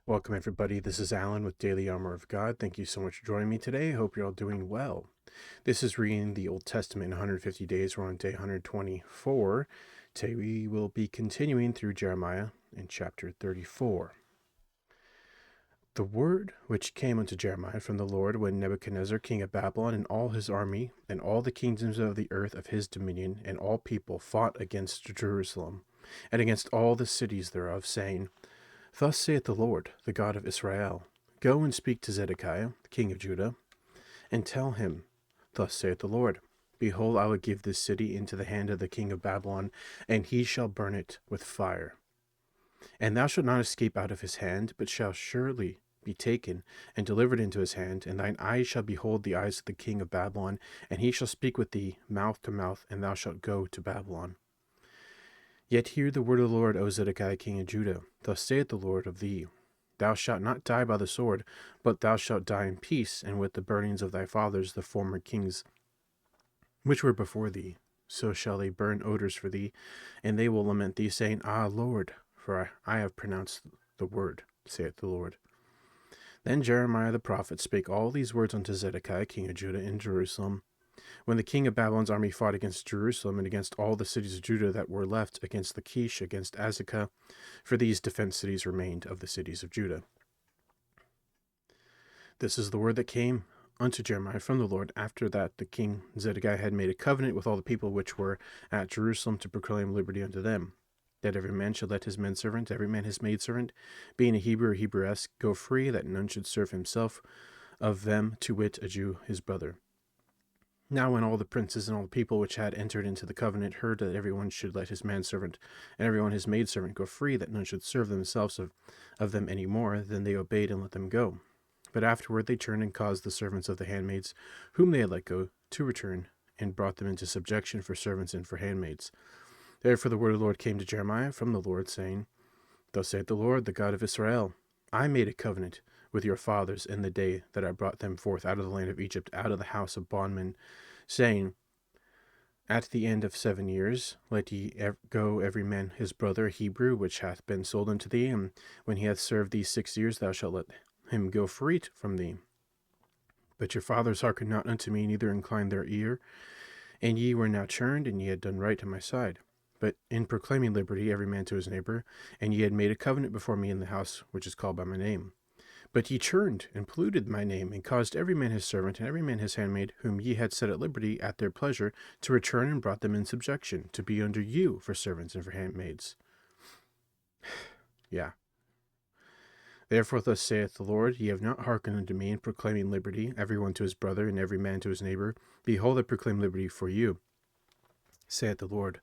Welcome, everybody. This is Alan with Daily Armour of God. Thank you so much for joining me today. I hope you're all doing well. This is reading the Old Testament in 150 days. We're on day 124. Today we will be continuing through Jeremiah in chapter 34. The word which came unto Jeremiah from the Lord when Nebuchadnezzar, king of Babylon, and all his army, and all the kingdoms of the earth of his dominion, and all people fought against Jerusalem, and against all the cities thereof, saying, Thus saith the Lord, the God of Israel, Go and speak to Zedekiah, king of Judah, and tell him, Thus saith the Lord, Behold, I will give this city into the hand of the king of Babylon, and he shall burn it with fire. And thou shalt not escape out of his hand, but shalt surely be taken and delivered into his hand, and thine eyes shall behold the eyes of the king of Babylon, and he shall speak with thee mouth to mouth, and thou shalt go to Babylon. Yet hear the word of the Lord, O Zedekiah king of Judah. Thus saith the Lord of thee, Thou shalt not die by the sword, but thou shalt die in peace, and with the burnings of thy fathers, the former kings, which were before thee. So shall they burn odors for thee, and they will lament thee, saying, Ah, Lord, for I have pronounced the word, saith the Lord. Then Jeremiah the prophet spake all these words unto Zedekiah king of Judah in Jerusalem, when the king of Babylon's army fought against Jerusalem and against all the cities of Judah that were left, against Lachish, against Azekah, for these defense cities remained of the cities of Judah. This is the word that came unto Jeremiah from the Lord after that the king Zedekiah had made a covenant with all the people which were at Jerusalem to proclaim liberty unto them, that every man should let his manservant, every man his maidservant, being a Hebrew or Hebrewess, go free, that none should serve himself of them, to wit, a Jew his brother. Now when all the princes and all the people which had entered into the covenant heard that every one should let his manservant and every one his maidservant go free, that none should serve themselves of them any more, then they obeyed and let them go. But afterward they turned and caused the servants of the handmaids, whom they had let go, to return, and brought them into subjection for servants and for handmaids. Therefore the word of the Lord came to Jeremiah from the Lord, saying, Thus saith the Lord, the God of Israel, I made a covenant with your fathers in the day that I brought them forth out of the land of Egypt, out of the house of bondmen, saying, At the end of 7 years let ye go every man his brother a Hebrew, which hath been sold unto thee, and when he hath served thee 6 years, thou shalt let him go free from thee. But your fathers hearkened not unto me, neither inclined their ear, and ye were now churned, and ye had done right in my side. But in proclaiming liberty every man to his neighbor, and ye had made a covenant before me in the house which is called by my name. But ye churned and polluted my name, and caused every man his servant and every man his handmaid, whom ye had set at liberty at their pleasure, to return, and brought them in subjection, to be under you for servants and for handmaids. Yeah. Therefore thus saith the Lord, Ye have not hearkened unto me in proclaiming liberty, every one to his brother, and every man to his neighbor. Behold, I proclaim liberty for you, saith the Lord,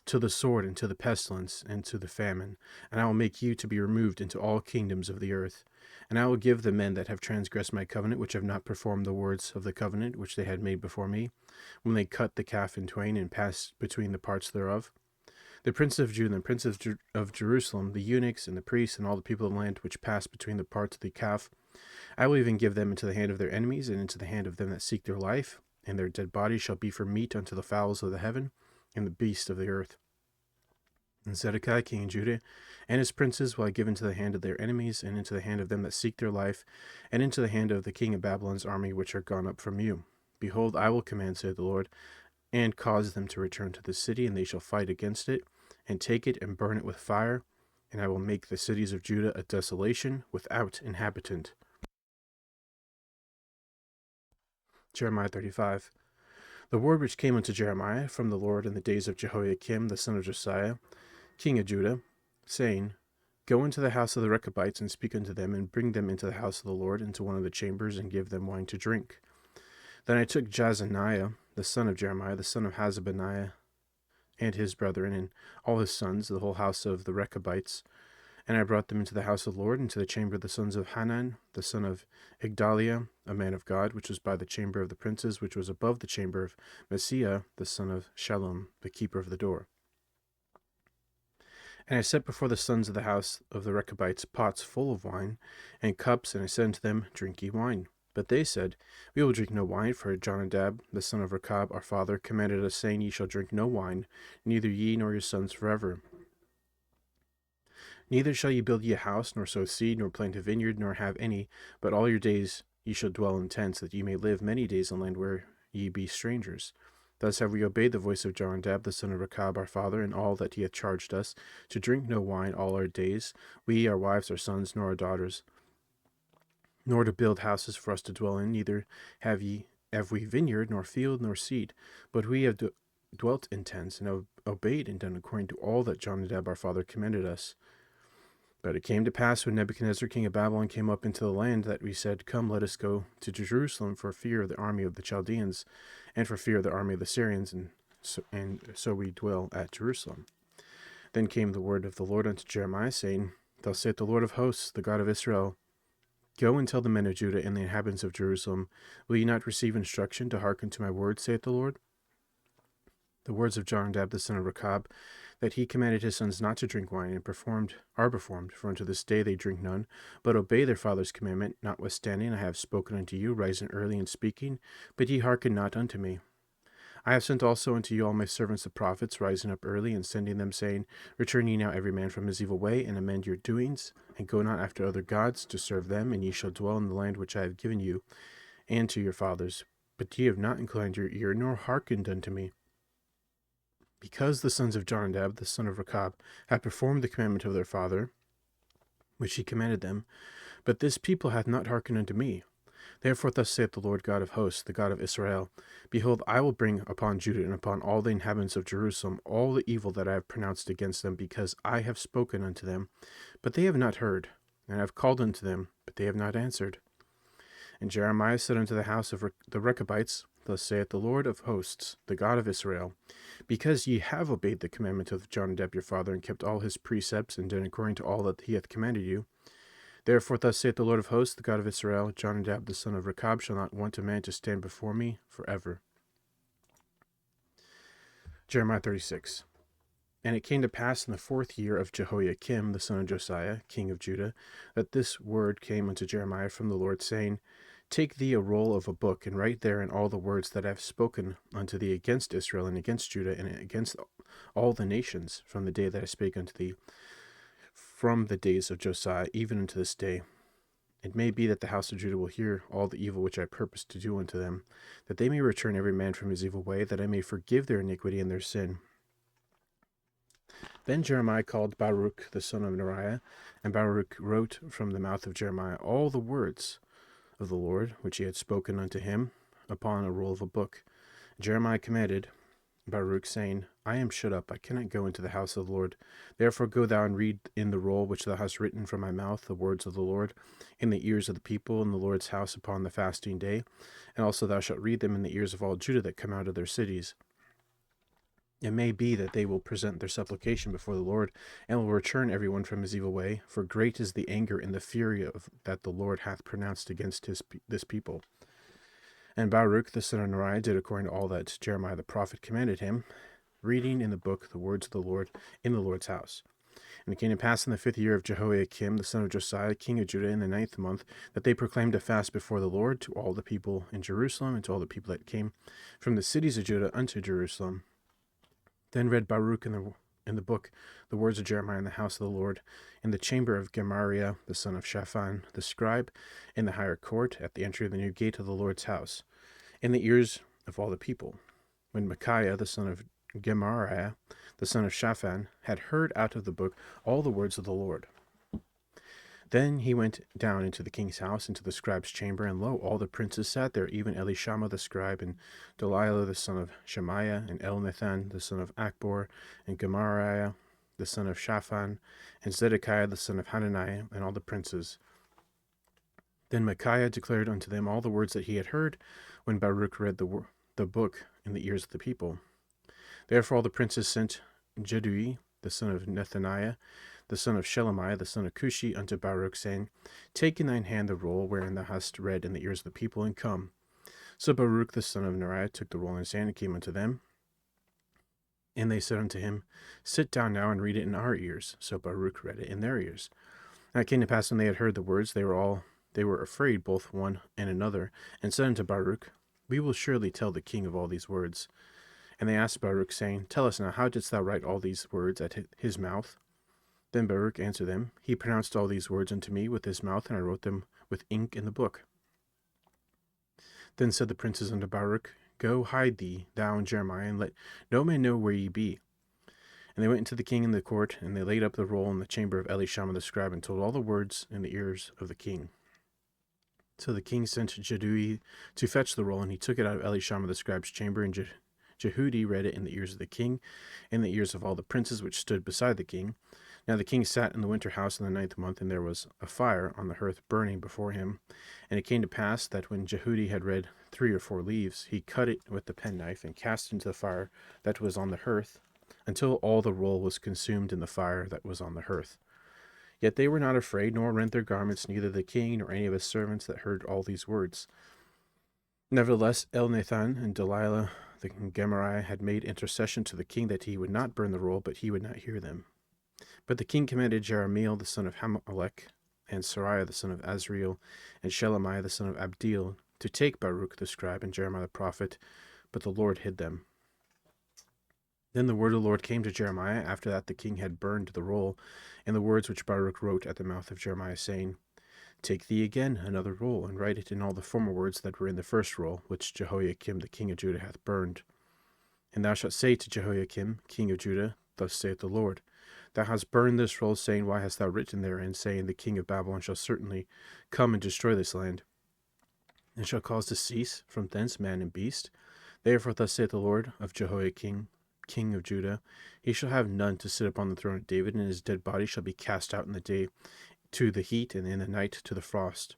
to the sword, and to the pestilence, and to the famine. And I will make you to be removed into all kingdoms of the earth. And I will give the men that have transgressed my covenant, which have not performed the words of the covenant which they had made before me, when they cut the calf in twain, and passed between the parts thereof, the princes of Judah and the princes of Jerusalem, the eunuchs and the priests, and all the people of the land which passed between the parts of the calf, I will even give them into the hand of their enemies, and into the hand of them that seek their life, and their dead bodies shall be for meat unto the fowls of the heaven, and the beasts of the earth. And Zedekiah king of Judah and his princes will I give into the hand of their enemies, and into the hand of them that seek their life, and into the hand of the king of Babylon's army which are gone up from you. Behold, I will command, saith the Lord, and cause them to return to the city, and they shall fight against it, and take it, and burn it with fire, and I will make the cities of Judah a desolation, without inhabitant. Jeremiah 35. The word which came unto Jeremiah from the Lord in the days of Jehoiakim the son of Josiah, king of Judah, saying, Go into the house of the Rechabites, and speak unto them, and bring them into the house of the Lord, into one of the chambers, and give them wine to drink. Then I took Jazaniah, the son of Jeremiah, the son of Hasabaniah, and his brethren, and all his sons, the whole house of the Rechabites, and I brought them into the house of the Lord, into the chamber of the sons of Hanan, the son of Igdaliah, a man of God, which was by the chamber of the princes, which was above the chamber of Messiah, the son of Shallum, the keeper of the door. And I set before the sons of the house of the Rechabites pots full of wine, and cups, and I said unto them, Drink ye wine. But they said, We will drink no wine, for Jonadab, the son of Rechab, our father, commanded us, saying, Ye shall drink no wine, neither ye nor your sons forever. Neither shall ye build ye a house, nor sow seed, nor plant a vineyard, nor have any, but all your days ye shall dwell in tents, that ye may live many days in land where ye be strangers. Thus have we obeyed the voice of Jonadab, the son of Rechab, our father, in all that he hath charged us, to drink no wine all our days, we, our wives, our sons, nor our daughters, nor to build houses for us to dwell in, neither have we vineyard, nor field, nor seed, but we have dwelt in tents, and have obeyed and done according to all that Jonadab our father commanded us. But it came to pass, when Nebuchadnezzar king of Babylon came up into the land, that we said, Come, let us go to Jerusalem, for fear of the army of the Chaldeans, and for fear of the army of the Syrians, and so we dwell at Jerusalem. Then came the word of the Lord unto Jeremiah, saying, Thus saith the Lord of hosts, the God of Israel, Go and tell the men of Judah and the inhabitants of Jerusalem, Will ye not receive instruction to hearken to my words, saith the Lord? The words of Jonadab the son of Rechab, that he commanded his sons not to drink wine, and are performed, for unto this day they drink none, but obey their father's commandment. Notwithstanding, I have spoken unto you, rising early and speaking, but ye hearken not unto me. I have sent also unto you all my servants the prophets, rising up early, and sending them, saying, Return ye now every man from his evil way, and amend your doings, and go not after other gods, to serve them, and ye shall dwell in the land which I have given you, and to your fathers. But ye have not inclined your ear, nor hearkened unto me. Because the sons of Jonadab, the son of Rechab, have performed the commandment of their father, which he commanded them, but this people hath not hearkened unto me. Therefore thus saith the Lord God of hosts, the God of Israel, Behold, I will bring upon Judah and upon all the inhabitants of Jerusalem all the evil that I have pronounced against them, because I have spoken unto them, but they have not heard, and I have called unto them, but they have not answered. And Jeremiah said unto the house of the Rechabites, Thus saith the Lord of hosts, the God of Israel, Because ye have obeyed the commandment of Jonadab your father, and kept all his precepts, and done according to all that he hath commanded you, therefore thus saith the Lord of hosts, the God of Israel, Jonadab the son of Rechab shall not want a man to stand before me forever. Jeremiah 36. And it came to pass in the 4th year of Jehoiakim the son of Josiah, king of Judah, that this word came unto Jeremiah from the Lord, saying, Take thee a roll of a book, and write therein all the words that I have spoken unto thee against Israel, and against Judah, and against all the nations, from the day that I spake unto thee, from the days of Josiah, even unto this day. It may be that the house of Judah will hear all the evil which I purpose to do unto them, that they may return every man from his evil way, that I may forgive their iniquity and their sin. Then Jeremiah called Baruch the son of Neriah, and Baruch wrote from the mouth of Jeremiah all the words of the Lord, which he had spoken unto him, upon a roll of a book. Jeremiah commanded Baruch, saying, I am shut up, I cannot go into the house of the Lord. Therefore go thou and read in the roll which thou hast written from my mouth the words of the Lord in the ears of the people in the Lord's house upon the fasting day, and also thou shalt read them in the ears of all Judah that come out of their cities. It may be that they will present their supplication before the Lord, and will return every one from his evil way, for great is the anger and the fury that the Lord hath pronounced against this people. And Baruch the son of Neriah did according to all that Jeremiah the prophet commanded him, reading in the book the words of the Lord in the Lord's house. And it came to pass in the 5th year of Jehoiakim the son of Josiah, king of Judah, in the 9th month, that they proclaimed a fast before the Lord to all the people in Jerusalem, and to all the people that came from the cities of Judah unto Jerusalem. Then read Baruch in the book the words of Jeremiah in the house of the Lord, in the chamber of Gemariah the son of Shaphan the scribe, in the higher court, at the entry of the new gate of the Lord's house, in the ears of all the people. When Micaiah the son of Gemariah the son of Shaphan had heard out of the book all the words of the Lord, then he went down into the king's house, into the scribe's chamber, and lo, all the princes sat there, even Elishama the scribe, and Delilah the son of Shemaiah, and Elnathan the son of Achbor, and Gemariah the son of Shaphan, and Zedekiah the son of Hananiah, and all the princes. Then Micaiah declared unto them all the words that he had heard, when Baruch read the book in the ears of the people. Therefore all the princes sent Jedui the son of Nethaniah, the son of Shelemiah, the son of Cushi, unto Baruch, saying, Take in thine hand the roll wherein thou hast read in the ears of the people, and come. So Baruch the son of Neriah took the roll in his hand, and came unto them. And they said unto him, Sit down now, and read it in our ears. So Baruch read it in their ears. And it came to pass, when they had heard the words, they were afraid, both one and another, and said unto Baruch, We will surely tell the king of all these words. And they asked Baruch, saying, Tell us now, how didst thou write all these words at his mouth? Then Baruch answered them, He pronounced all these words unto me with his mouth, and I wrote them with ink in the book. Then said the princes unto Baruch, Go hide thee, thou and Jeremiah, and let no man know where ye be. And they went into the king in the court, and they laid up the roll in the chamber of Elishama the scribe, and told all the words in the ears of the king. So the king sent Jehudi to fetch the roll, and he took it out of Elishama the scribe's chamber, and Jehudi read it in the ears of the king, in the ears of all the princes which stood beside the king. Now the king sat in the winter house in the 9th month, and there was a fire on the hearth burning before him. And it came to pass that when Jehudi had read 3 or 4 leaves, he cut it with the penknife, and cast it into the fire that was on the hearth, until all the roll was consumed in the fire that was on the hearth. Yet they were not afraid, nor rent their garments, neither the king nor any of his servants that heard all these words. Nevertheless, Elnathan and Delilah the Gemariah had made intercession to the king that he would not burn the roll, but he would not hear them. But the king commanded Jeremiel the son of Hamelech, and Sariah the son of Azriel, and Shelemiah the son of Abdeel, to take Baruch the scribe and Jeremiah the prophet, but the Lord hid them. Then the word of the Lord came to Jeremiah after that the king had burned the roll, and the words which Baruch wrote at the mouth of Jeremiah, saying, Take thee again another roll, and write it in all the former words that were in the first roll, which Jehoiakim the king of Judah hath burned. And thou shalt say to Jehoiakim, king of Judah, Thus saith the Lord, Thou hast burned this roll, saying, Why hast thou written therein, saying, The king of Babylon shall certainly come and destroy this land, and shall cause to cease from thence man and beast? Therefore thus saith the Lord of Jehoiakim, king of Judah, He shall have none to sit upon the throne of David, and his dead body shall be cast out in the day to the heat, and in the night to the frost.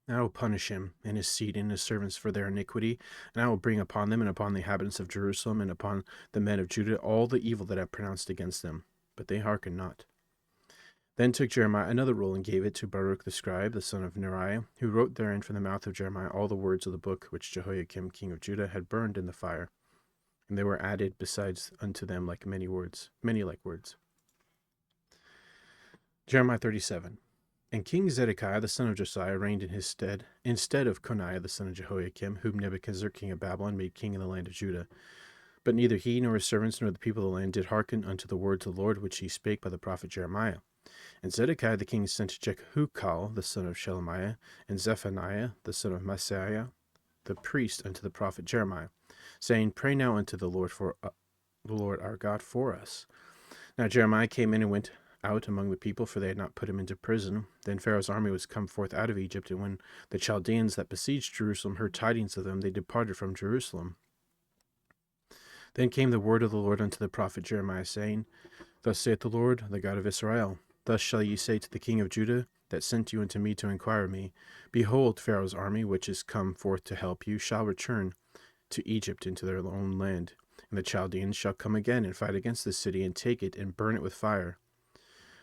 And I will punish him, and his seed, and his servants for their iniquity, and I will bring upon them, and upon the inhabitants of Jerusalem, and upon the men of Judah, all the evil that I have pronounced against them. But they hearkened not. Then took Jeremiah another roll, and gave it to Baruch the scribe, the son of Neriah, who wrote therein from the mouth of Jeremiah all the words of the book which Jehoiakim king of Judah had burned in the fire. And there were added besides unto them many like words. Jeremiah 37. And King Zedekiah the son of Josiah reigned in his stead, instead of Coniah the son of Jehoiakim, whom Nebuchadnezzar king of Babylon made king in the land of Judah. But neither he nor his servants nor the people of the land did hearken unto the words of the Lord which he spake by the prophet Jeremiah. And Zedekiah the king sent Jehukal the son of Shelemiah, and Zephaniah the son of Maaseiah the priest unto the prophet Jeremiah, saying, Pray now unto the Lord the Lord our God for us. Now Jeremiah came in and went out among the people, for they had not put him into prison. Then Pharaoh's army was come forth out of Egypt, and when the Chaldeans that besieged Jerusalem heard tidings of them, they departed from Jerusalem. Then came the word of the Lord unto the prophet Jeremiah, saying, Thus saith the Lord, the God of Israel, Thus shall ye say to the king of Judah, that sent you unto me to inquire of me, Behold, Pharaoh's army, which is come forth to help you, shall return to Egypt into their own land. And the Chaldeans shall come again and fight against this city, and take it, and burn it with fire.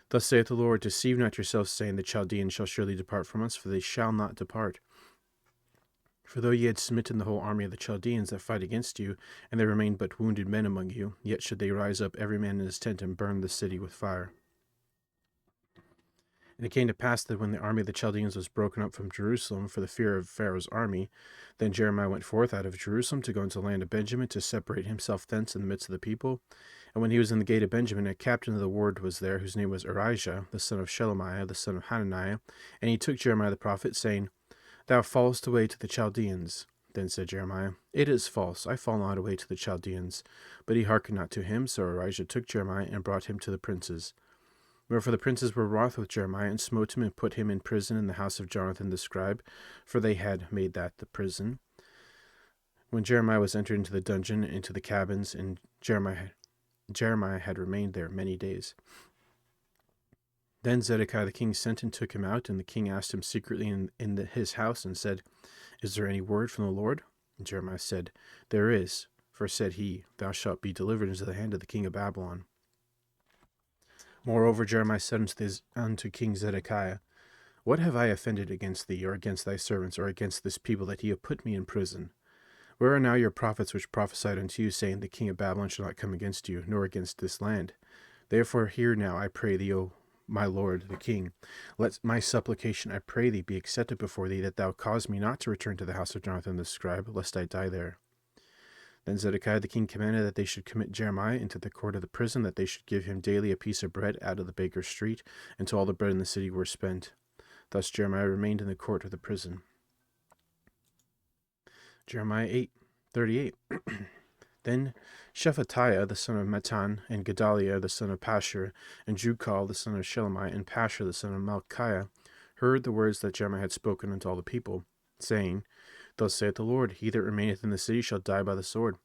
Thus saith the Lord, Deceive not yourselves, saying, The Chaldeans shall surely depart from us, for they shall not depart. For though ye had smitten the whole army of the Chaldeans that fight against you, and there remained but wounded men among you, yet should they rise up every man in his tent, and burn the city with fire. And it came to pass that when the army of the Chaldeans was broken up from Jerusalem for the fear of Pharaoh's army, then Jeremiah went forth out of Jerusalem to go into the land of Benjamin, to separate himself thence in the midst of the people. And when he was in the gate of Benjamin, a captain of the ward was there, whose name was Erijah, the son of Shelemiah, the son of Hananiah. And he took Jeremiah the prophet, saying, Thou fallest away to the Chaldeans. Then said Jeremiah, It is false, I fall not away to the Chaldeans. But he hearkened not to him. So Erijah took Jeremiah, and brought him to the princes. Wherefore the princes were wroth with Jeremiah, and smote him, and put him in prison in the house of Jonathan the scribe, for they had made that the prison. When Jeremiah was entered into the dungeon, into the cabins, and Jeremiah had remained there many days. Then Zedekiah the king sent and took him out, and the king asked him secretly in his house, and said, Is there any word from the Lord? And Jeremiah said, There is. For said he, Thou shalt be delivered into the hand of the king of Babylon. Moreover, Jeremiah said unto King Zedekiah, What have I offended against thee, or against thy servants, or against this people, that ye have put me in prison? Where are now your prophets which prophesied unto you, saying, The king of Babylon shall not come against you, nor against this land? Therefore hear now, I pray thee, O my lord the king. Let my supplication, I pray thee, be accepted before thee, that thou cause me not to return to the house of Jonathan the scribe, lest I die there. Then Zedekiah the king commanded that they should commit Jeremiah into the court of the prison, that they should give him daily a piece of bread out of the baker's street, until all the bread in the city were spent. Thus Jeremiah remained in the court of the prison. Jeremiah 8:38. Then Shephatiah the son of Mattan, and Gedaliah the son of Pashur, and Jukal the son of Shelemiah, and Pashur the son of Malchiah heard the words that Jeremiah had spoken unto all the people, saying, Thus saith the Lord, he that remaineth in the city shall die by the sword,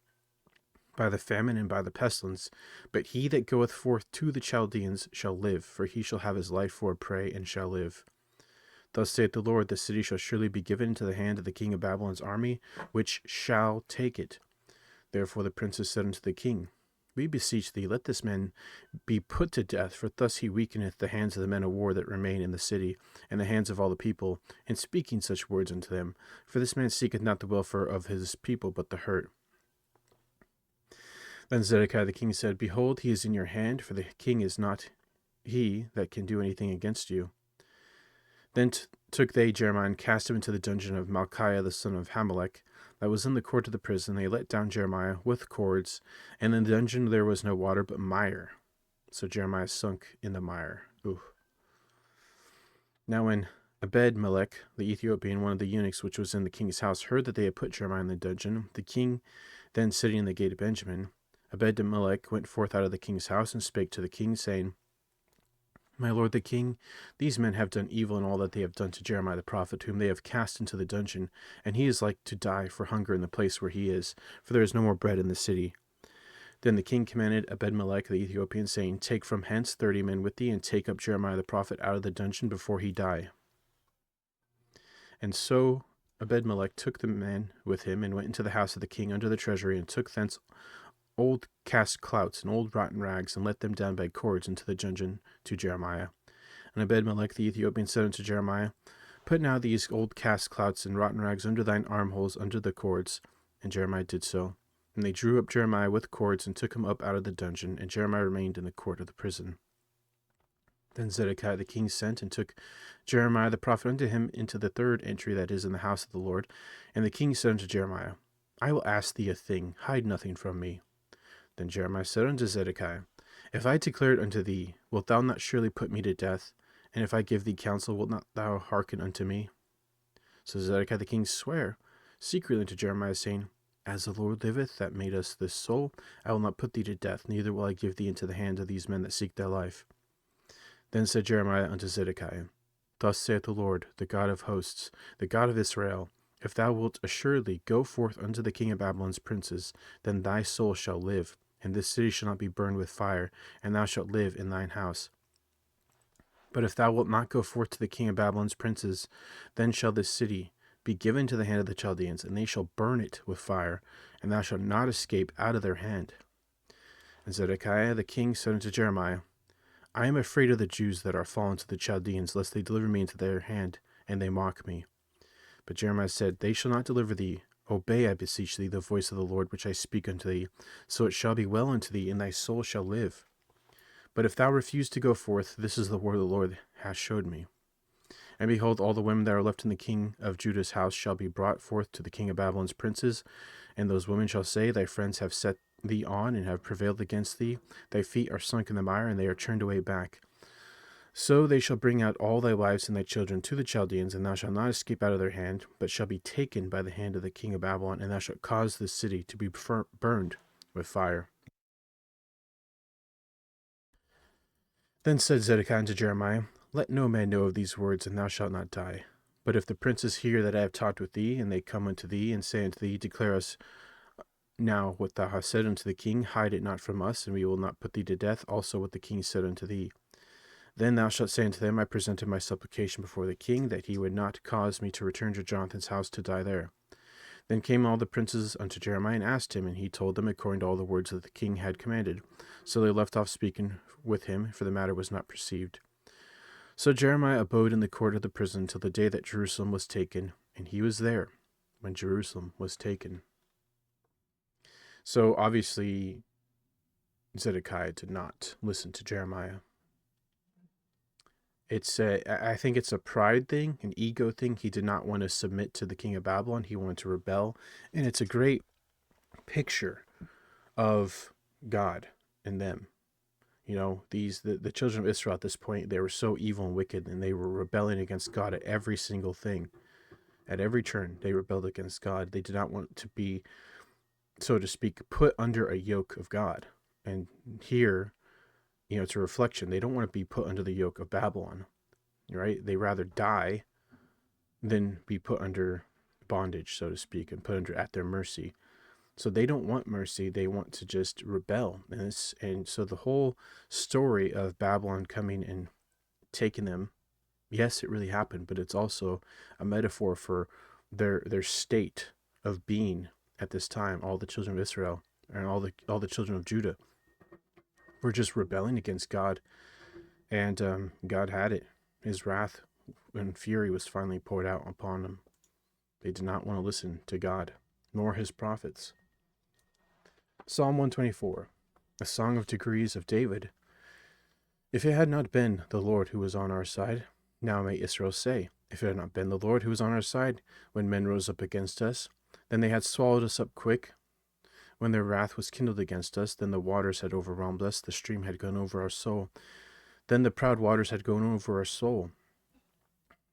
by the famine, and by the pestilence. But he that goeth forth to the Chaldeans shall live, for he shall have his life for a prey, and shall live. Thus saith the Lord, the city shall surely be given into the hand of the king of Babylon's army, which shall take it. Therefore the princes said unto the king, We beseech thee, let this man be put to death, for thus he weakeneth the hands of the men of war that remain in the city, and the hands of all the people, in speaking such words unto them. For this man seeketh not the welfare of his people, but the hurt. Then Zedekiah the king said, Behold, he is in your hand, for the king is not he that can do anything against you. Then took they Jeremiah, and cast him into the dungeon of Malchiah the son of Hamelech, that was in the court of the prison. They let down Jeremiah with cords, and in the dungeon there was no water but mire. So Jeremiah sunk in the mire. Ooh. Now when Ebed-melech the Ethiopian, one of the eunuchs which was in the king's house, heard that they had put Jeremiah in the dungeon, the king then sitting in the gate of Benjamin, Ebed-melech went forth out of the king's house, and spake to the king, saying, My lord the king, these men have done evil in all that they have done to Jeremiah the prophet, whom they have cast into the dungeon, and he is like to die for hunger in the place where he is, for there is no more bread in the city. Then the king commanded Ebed-melech the Ethiopian, saying, Take from hence 30 men with thee, and take up Jeremiah the prophet out of the dungeon before he die. And so Ebed-melech took the men with him, and went into the house of the king under the treasury, and took thence old cast clouts and old rotten rags, and let them down by cords into the dungeon to Jeremiah. And Ebed-melech the Ethiopian said unto Jeremiah, Put now these old cast clouts and rotten rags under thine armholes under the cords. And Jeremiah did so. And they drew up Jeremiah with cords, and took him up out of the dungeon, and Jeremiah remained in the court of the prison. Then Zedekiah the king sent, and took Jeremiah the prophet unto him into the third entry that is in the house of the Lord. And the king said unto Jeremiah, I will ask thee a thing, hide nothing from me. Then Jeremiah said unto Zedekiah, If I declare it unto thee, wilt thou not surely put me to death? And if I give thee counsel, wilt not thou hearken unto me? So Zedekiah the king sware secretly unto Jeremiah, saying, As the Lord liveth, that made us this soul, I will not put thee to death, neither will I give thee into the hand of these men that seek thy life. Then said Jeremiah unto Zedekiah, Thus saith the Lord, the God of hosts, the God of Israel, If thou wilt assuredly go forth unto the king of Babylon's princes, then thy soul shall live, and this city shall not be burned with fire, and thou shalt live in thine house. But if thou wilt not go forth to the king of Babylon's princes, then shall this city be given to the hand of the Chaldeans, and they shall burn it with fire, and thou shalt not escape out of their hand. And Zedekiah the king said unto Jeremiah, I am afraid of the Jews that are fallen to the Chaldeans, lest they deliver me into their hand, and they mock me. But Jeremiah said, They shall not deliver thee. Obey, I beseech thee, the voice of the Lord which I speak unto thee. So it shall be well unto thee, and thy soul shall live. But if thou refuse to go forth, this is the word of the Lord hath showed me. And behold, all the women that are left in the king of Judah's house shall be brought forth to the king of Babylon's princes, and those women shall say, Thy friends have set thee on, and have prevailed against thee. Thy feet are sunk in the mire, and they are turned away back. So they shall bring out all thy wives and thy children to the Chaldeans, and thou shalt not escape out of their hand, but shall be taken by the hand of the king of Babylon, and thou shalt cause this city to be burned with fire. Then said Zedekiah unto Jeremiah, Let no man know of these words, and thou shalt not die. But if the princes hear that I have talked with thee, and they come unto thee, and say unto thee, Declare us now what thou hast said unto the king, hide it not from us, and we will not put thee to death, also what the king said unto thee. Then thou shalt say unto them, I presented my supplication before the king, that he would not cause me to return to Jonathan's house to die there. Then came all the princes unto Jeremiah, and asked him, and he told them according to all the words that the king had commanded. So they left off speaking with him, for the matter was not perceived. So Jeremiah abode in the court of the prison till the day that Jerusalem was taken, and he was there when Jerusalem was taken. So obviously Zedekiah did not listen to Jeremiah. I think it's a pride thing, an ego thing. He did not want to submit to the king of Babylon. He wanted to rebel. And it's a great picture of God in them. The children of Israel at this point, they were so evil and wicked, and they were rebelling against God at every single thing. At every turn, they rebelled against God. They did not want to be, so to speak, put under a yoke of God. And here, it's a reflection. They don't want to be put under the yoke of Babylon, right? They rather die than be put under bondage, so to speak, and put under at their mercy. So they don't want mercy. They want to just rebel. And so the whole story of Babylon coming and taking them, yes, it really happened, but it's also a metaphor for their state of being at this time. All the children of Israel and all the children of Judah were just rebelling against God, and God had it. His wrath and fury was finally poured out upon them. They did not want to listen to God, nor his prophets. Psalm 124, a song of degrees of David. If it had not been the Lord who was on our side, now may Israel say, if it had not been the Lord who was on our side, when men rose up against us, then they had swallowed us up quick. When their wrath was kindled against us, then the waters had overwhelmed us, the stream had gone over our soul. Then the proud waters had gone over our soul.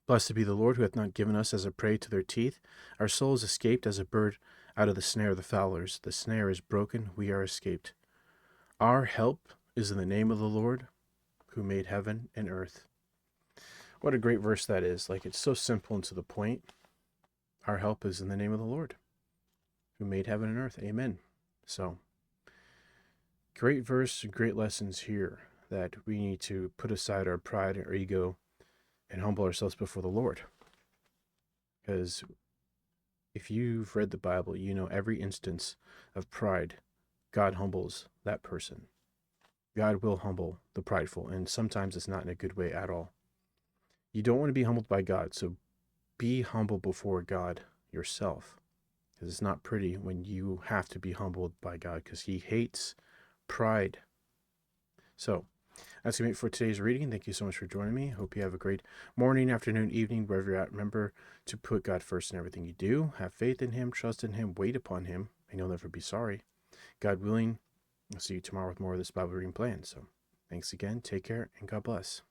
Blessed be the Lord who hath not given us as a prey to their teeth. Our souls escaped as a bird out of the snare of the fowlers. The snare is broken, we are escaped. Our help is in the name of the Lord, who made heaven and earth. What a great verse that is. It's so simple and to the point. Our help is in the name of the Lord, who made heaven and earth. Amen. So, great verse, great lessons here that we need to put aside our pride and our ego and humble ourselves before the Lord. Because if you've read the Bible, you know every instance of pride, God humbles that person. God will humble the prideful, and sometimes it's not in a good way at all. You don't want to be humbled by God, so be humble before God yourself. Because it's not pretty when you have to be humbled by God, because he hates pride. So, that's going to be it for today's reading. Thank you so much for joining me. Hope you have a great morning, afternoon, evening, wherever you're at. Remember to put God first in everything you do. Have faith in him, trust in him, wait upon him, and you'll never be sorry. God willing, I'll see you tomorrow with more of this Bible reading plan. So, thanks again. Take care, and God bless.